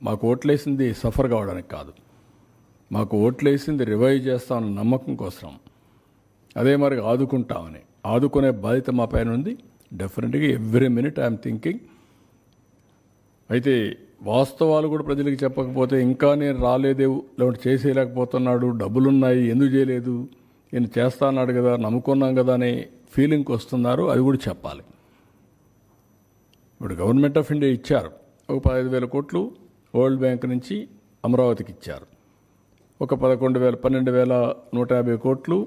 మాకు ఓట్లేసింది సఫర్ కావడానికి కాదు, మాకు ఓట్లేసింది రివైవ్ చేస్తామన్న నమ్మకం కోసం, అదే మరి ఆదుకుంటామని. ఆదుకునే బాధ్యత మా పైన ఉంది. డెఫినెట్గా ఎవ్రీ మినిట్ ఐఎమ్ థింకింగ్. అయితే వాస్తవాలు కూడా ప్రజలకు చెప్పకపోతే ఇంకా నేను రాలేదే, లేకపోతే చేసేయలేకపోతున్నాడు, డబ్బులున్నాయి ఎందుకు చేయలేదు, నేను చేస్తా అన్నాడు కదా, నమ్ముకున్నాం కదా అనే ఫీలింగ్కి వస్తున్నారు. అది కూడా చెప్పాలి. ఇప్పుడు గవర్నమెంట్ ఆఫ్ ఇండియా ఇచ్చారు ఒక 15,000 కోట్లు వరల్డ్ బ్యాంక్ నుంచి అమరావతికి ఇచ్చారు. ఒక 12,150 కోట్లు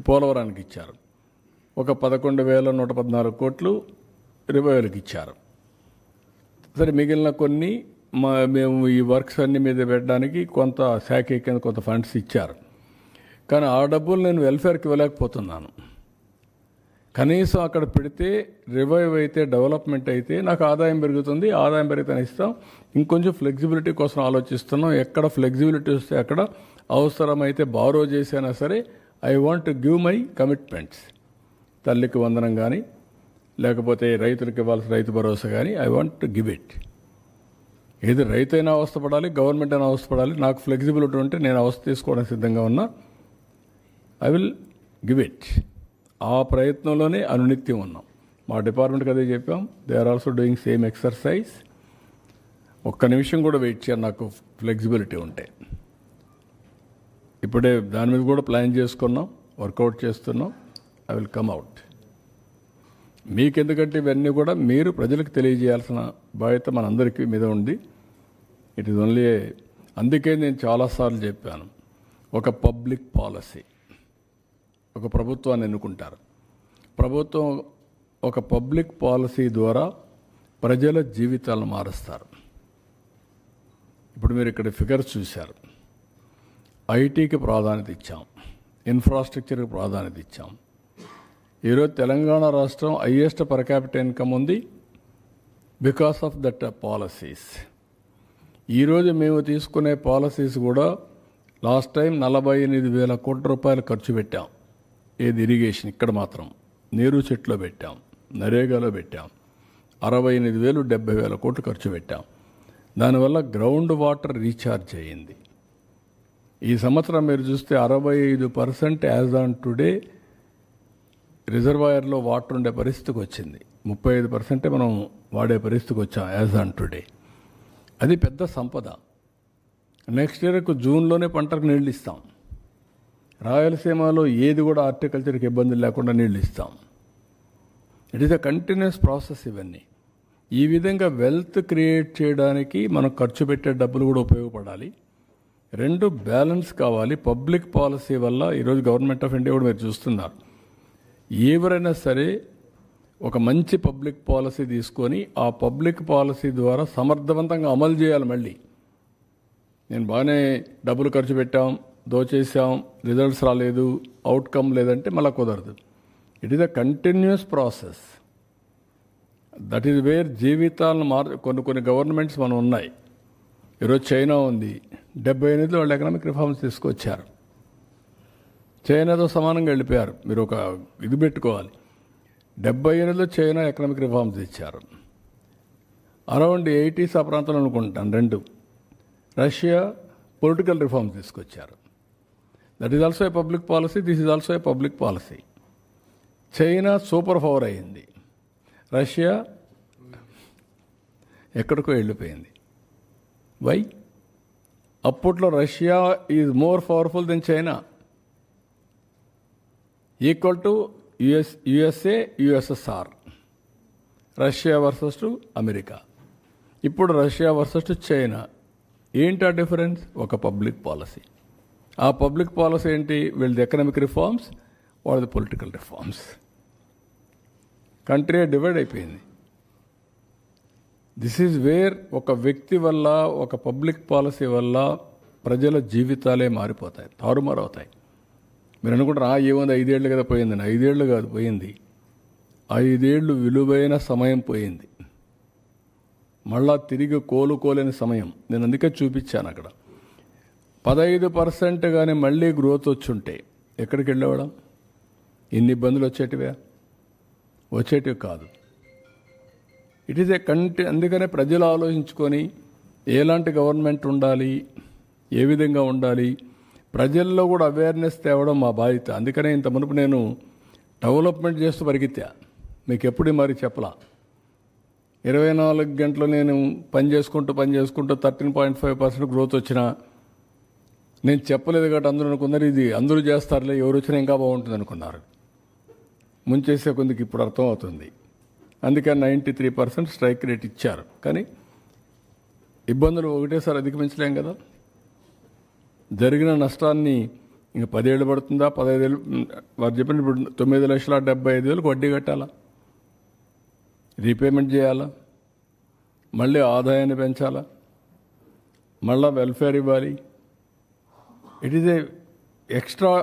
పోలవరానికి ఇచ్చారు. ఒక 11,114 కోట్లు రివైవల్కి ఇచ్చారు. సరే, మిగిలిన కొన్ని మేము ఈ వర్క్స్ అన్ని మీద పెట్టడానికి కొంత శాఖ కింద కొంత ఫండ్స్ ఇచ్చారు. కానీ ఆ డబ్బులు నేను వెల్ఫేర్కి ఇవ్వలేకపోతున్నాను. కనీసం అక్కడ పెడితే రివైవ్ అయితే, డెవలప్మెంట్ అయితే నాకు ఆదాయం పెరుగుతుంది. ఆదాయం పెరిగితే ఇస్తాం. ఇంకొంచెం ఫ్లెక్సిబిలిటీ కోసం ఆలోచిస్తున్నాం. ఎక్కడ ఫ్లెక్సిబిలిటీ వస్తే అక్కడ అవసరమైతే బారో చేసైనా సరే I want to give my commitments. తల్లికి వందనం కానీ, లేకపోతే రైతులకు ఇవ్వాల్సిన రైతు భరోసా కానీ I want to give it. ఏది రైతు అయినా అవస్థపడాలి, గవర్నమెంట్ అయినా అవస్థపడాలి. నాకు ఫ్లెక్సిబిలిటీ ఉంటే నేను అవస్థ తీసుకోవడానికి సిద్ధంగా ఉన్నా. I will give it. ఆ ప్రయత్నంలోనే అనునిత్యం ఉన్నాం. మా డిపార్ట్మెంట్కి అదే చెప్పాం. They are also doing same exercise. ఒక్క నిమిషం కూడా వెయిట్ చేయాలి నాకు ఫ్లెక్సిబిలిటీ ఉంటే. ఇప్పుడే దాని మీద కూడా ప్లాన్ చేసుకున్నాం, వర్కౌట్ చేస్తున్నాం. I will come out. మీకెందుకంటే ఇవన్నీ కూడా మీరు ప్రజలకు తెలియజేయాల్సిన బాధ్యత మనందరికీ మీద ఉంది. It is only. అందుకే నేను చాలాసార్లు చెప్పాను, ఒక పబ్లిక్ పాలసీ, ఒక ప్రభుత్వాన్ని ఎన్నుకుంటారు. ప్రభుత్వం ఒక పబ్లిక్ పాలసీ ద్వారా ప్రజల జీవితాలను మారుస్తారు. ఇప్పుడు మీరు ఇక్కడ ఫిగర్స్ చూశారు. ఐటీకి ప్రాధాన్యత ఇచ్చాం, ఇన్ఫ్రాస్ట్రక్చర్కి ప్రాధాన్యత ఇచ్చాం. ఈరోజు తెలంగాణ రాష్ట్రం హైయెస్ట్ పర్ క్యాపిటల్ ఇన్కమ్ ఉంది బికాస్ ఆఫ్ దట్ పాలసీస్. ఈరోజు మేము తీసుకునే పాలసీస్ కూడా లాస్ట్ టైం 48,000 కోట్ల రూపాయలు ఖర్చు పెట్టాం. ఏది ఇరిగేషన్, ఇక్కడ మాత్రం నీరు చెట్లో పెట్టాం, నరేగాలో పెట్టాం. 68,000 70,000 కోట్లు ఖర్చు పెట్టాం. దానివల్ల గ్రౌండ్ వాటర్ రీఛార్జ్ అయ్యింది. ఈ సంవత్సరం మీరు చూస్తే 65% యాజ్ ఆన్ టుడే రిజర్వాయర్లో వాటర్ ఉండే పరిస్థితికి వచ్చింది. 35% మనం వాడే పరిస్థితికి వచ్చాం యాజ్ ఆన్ టుడే. అది పెద్ద సంపద. నెక్స్ట్ ఇయర్కు జూన్లోనే పంటకు నీళ్ళు ఇస్తాం. రాయలసీమలో ఏది కూడా హార్టికల్చర్కి ఇబ్బంది లేకుండా నీళ్ళు ఇస్తాం. It is a continuous process ఇవన్నీ. ఈ విధంగా వెల్త్ క్రియేట్ చేయడానికి మనం ఖర్చు పెట్టే డబ్బులు కూడా ఉపయోగపడాలి. రెండు బ్యాలెన్స్ కావాలి. పబ్లిక్ పాలసీ వల్ల ఈరోజు గవర్నమెంట్ ఆఫ్ ఇండియా కూడా మీరు చూస్తున్నారు, ఎవరైనా సరే ఒక మంచి పబ్లిక్ పాలసీ తీసుకొని ఆ పబ్లిక్ పాలసీ ద్వారా సమర్థవంతంగా అమలు చేయాలి. మళ్ళీ నేను బాగానే డబ్బులు ఖర్చు పెట్టాం, దోచేసాం, రిజల్ట్స్ రాలేదు, అవుట్కమ్ లేదంటే మళ్ళీ కుదరదు. It is a continuous process. That is where జీవితాలను కొన్ని గవర్నమెంట్స్ మనం ఉన్నాయి. ఈరోజు చైనా ఉంది. 78లో వాళ్ళు ఎకనామిక్ రిఫార్మ్స్ తీసుకొచ్చారు. చైనాతో సమానంగా వెళ్ళిపోయారు. మీరు ఒక ఇది పెట్టుకోవాలి. 78లో చైనా ఎకనామిక్ రిఫార్మ్స్ ఇచ్చారు. అరౌండ్ 80s ఆ ప్రాంతంలో అనుకుంటాను రెండు. రష్యా పొలిటికల్ రిఫార్మ్స్ తీసుకొచ్చారు. That is also a public policy. This is also a public policy. China super power అయింది. రష్యా ఎక్కడికో వెళ్ళిపోయింది. వై? అప్పట్లో Russia is more powerful than China, equal to USA USSR. Russia versus to America. ఇప్పుడు Russia versus to China. ఏంటి ఆ difference? ఒక public policy. ఆ public policy ఏంటి? వీళ్ళది ఎకనామిక్ రిఫార్మ్స్, వాళ్ళది పొలిటికల్ రిఫార్మ్స్. కంట్రీ డివైడ్ అయిపోయింది. దిస్ ఈజ్ వేర్ ఒక వ్యక్తి వల్ల, ఒక పబ్లిక్ పాలసీ వల్ల ప్రజల జీవితాలే మారిపోతాయి, తారుమారవుతాయి. మీరు అనుకుంటారు ఏముంది 5 ఏళ్ళు కదా పోయిందని. 5 ఏళ్ళు కాదు పోయింది, 5 ఏళ్ళు విలువైన సమయం పోయింది. మళ్ళా తిరిగి కోలుకోలేని సమయం. నేను అందుకే చూపించాను అక్కడ 15% కానీ మళ్ళీ గ్రోత్ వచ్చుంటే ఎక్కడికి వెళ్ళేవాళ్ళం? ఇన్ని ఇబ్బందులు వచ్చేటివి కాదు. ఇట్ ఈస్ ఏ అందుకనే ప్రజలు ఆలోచించుకొని ఎలాంటి గవర్నమెంట్ ఉండాలి, ఏ విధంగా ఉండాలి, ప్రజల్లో కూడా అవేర్నెస్ తేవడం మా బాధ్యత. అందుకనే ఇంత మునుపు నేను డెవలప్మెంట్ చేస్తూ పరిగెత్తా, మీకు ఎప్పుడు మరి చెప్పలా. 24 గంటలు నేను పని చేసుకుంటూ 13.5% గ్రోత్ వచ్చినా నేను చెప్పలేదు కాబట్టి అందరూ అనుకున్నారు ఇది అందరూ చేస్తారులే, ఎవరు వచ్చినా ఇంకా బాగుంటుంది అనుకున్నారు. ముంచేసే కొందికి ఇప్పుడు అర్థం అవుతుంది. అందుకని 93% స్ట్రైక్ రేట్ ఇచ్చారు. కానీ ఇబ్బందులు ఒకటేసారి అధిగమించలేం కదా. జరిగిన నష్టాన్ని ఇంకా 10 ఏళ్ళు పడుతుందా, 15 ఏళ్ళు, వారు చెప్పిన ఇప్పుడు 9,75,000 వడ్డీ కట్టాలా, రీపేమెంట్ చేయాలా, మళ్ళీ ఆదాయాన్ని పెంచాలా, మళ్ళా వెల్ఫేర్ ఇవ్వాలి. It is a extra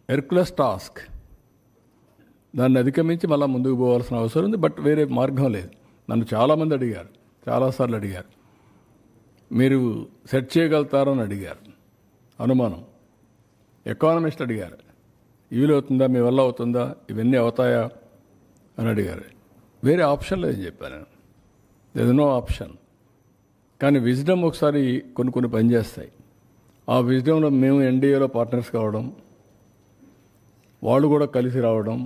Hercules task. దాన్ని అధిగమించి మళ్ళీ ముందుకు పోవాల్సిన అవసరం ఉంది. బట్ వేరే మార్గం లేదు. నన్ను చాలామంది అడిగారు, చాలాసార్లు అడిగారు, మీరు సెట్ చేయగలుగుతారని అడిగారు. అనుమానం. ఎకానమిస్ట్ అడిగారు, వీలవుతుందా, మీ వల్ల అవుతుందా, ఇవన్నీ అవుతాయా అని అడిగారు. వేరే ఆప్షన్ లేదని చెప్పాను నేను. There no option. కానీ విజ్డమ్ ఒకసారి కొన్ని పనిచేస్తాయి. ఆ విజ్డమ్లో మేము ఎన్డీఏలో పార్ట్నర్స్ కావడం, వాళ్ళు కూడా కలిసి రావడం,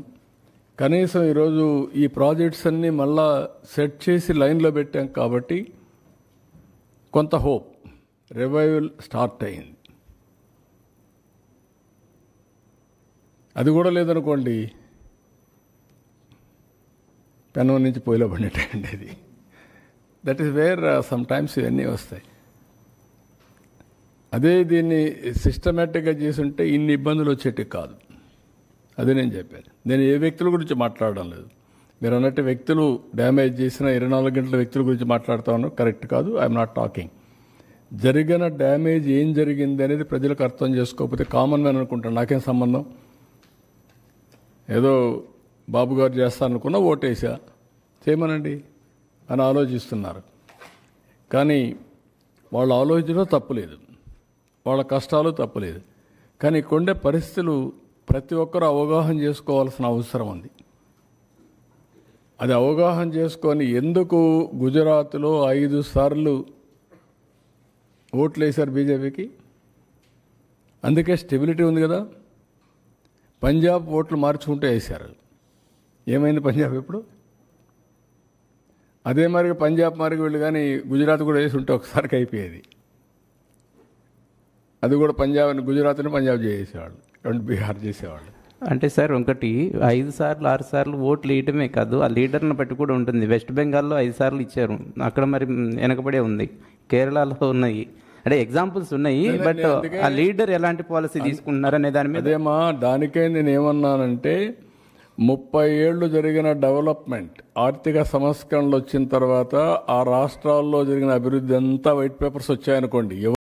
కనీసం ఈరోజు ఈ ప్రాజెక్ట్స్ అన్నీ మళ్ళా సెట్ చేసి లైన్లో పెట్టాం కాబట్టి కొంత హోప్, రివైవల్ స్టార్ట్ అయింది. అది కూడా లేదనుకోండి, పెనం నుంచి పొయ్యిలో పడినట్టండి అది. That is where some times ఇవన్నీ వస్తాయి. అదే దీన్ని సిస్టమేటిక్గా చేసుంటే ఇన్ని ఇబ్బందులు వచ్చేటి కాదు. అదే నేను చెప్పాను. నేను ఏ వ్యక్తుల గురించి మాట్లాడడం లేదు. మీరు అన్నట్టు వ్యక్తులు డ్యామేజ్ చేసిన 24 గంటల వ్యక్తుల గురించి మాట్లాడుతాను, కరెక్ట్ కాదు. I'm not talking. జరిగిన డ్యామేజ్ ఏం జరిగింది అనేది ప్రజలకు అర్థం చేసుకోకపోతే కామన్ మ్యాన్ అనుకుంటాను, నాకేం సంబంధం, ఏదో బాబు గారు చేస్తారనుకున్నా ఓటేసా, చేయమనండి అని ఆలోచిస్తున్నారు. కానీ వాళ్ళు ఆలోచించడం తప్పులేదు, వాళ్ళ కష్టాలు తప్పులేదు. కానీ కొండే పరిస్థితులు ప్రతి ఒక్కరూ అవగాహన చేసుకోవాల్సిన అవసరం ఉంది. అది అవగాహన చేసుకొని ఎందుకు గుజరాత్లో 5 సార్లు ఓట్లు వేశారు బీజేపీకి, అందుకే స్టెబిలిటీ ఉంది కదా. పంజాబ్ ఓట్లు మార్చుకుంటూ వేశారు, ఏమైంది పంజాబ్ ఇప్పుడు? అదే మరి పంజాబ్ మరి వీళ్ళు కానీ గుజరాత్ కూడా వేసి ఉంటే ఒకసారికి అయిపోయేది. అది కూడా గుజరాత్ని పంజాబ్ చేసేవాళ్ళు, బీహార్ చేసేవాళ్ళు. అంటే సార్ ఒకటి 5 సార్లు 6 సార్లు ఓట్లు వేయటమే కాదు, ఆ లీడర్ని బట్టి కూడా ఉంటుంది. వెస్ట్ బెంగాల్లో 5 సార్లు ఇచ్చారు, అక్కడ మరి వెనకబడే ఉంది. కేరళలో ఉన్నాయి, అంటే ఎగ్జాంపుల్స్ ఉన్నాయి. బట్ ఆ లీడర్ ఎలాంటి పాలసీ తీసుకుంటున్నారు అనే దాని మీద అదేమా, దానికే నేను ఏమన్నానంటే 30 ఏళ్ళు జరిగిన డెవలప్మెంట్, ఆర్థిక సంస్కరణలు వచ్చిన తర్వాత ఆ రాష్ట్రాల్లో జరిగిన అభివృద్ధి అంతా వైట్ పేపర్స్ వచ్చాయనుకోండి.